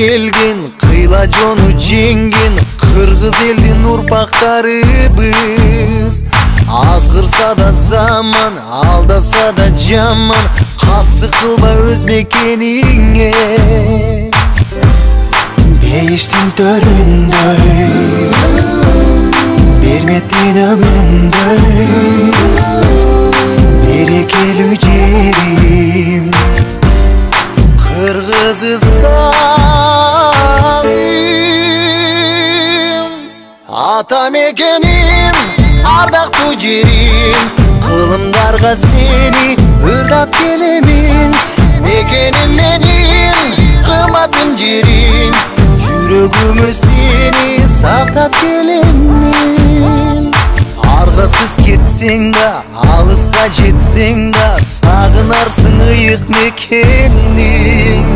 келген, кыйла жону жеңген кыргыз элдин урпактарыбыз. Азгырса да заман, алдаса да жаман, кастык кылба өз мекениңе. Бейиштин төрүндөй, берметтин өгүндөй, берекелүү жерим Кыргызстаным. Ата мекеним, ардактуу жерим, кылымдарга сени ыргап келемин. Мекеним менин, кымбатым жерим, жүрөгүмө сени сактап келемин. Аргасыз кетсең да, алыска жетсең да, сагынарсың ыйык мекениң.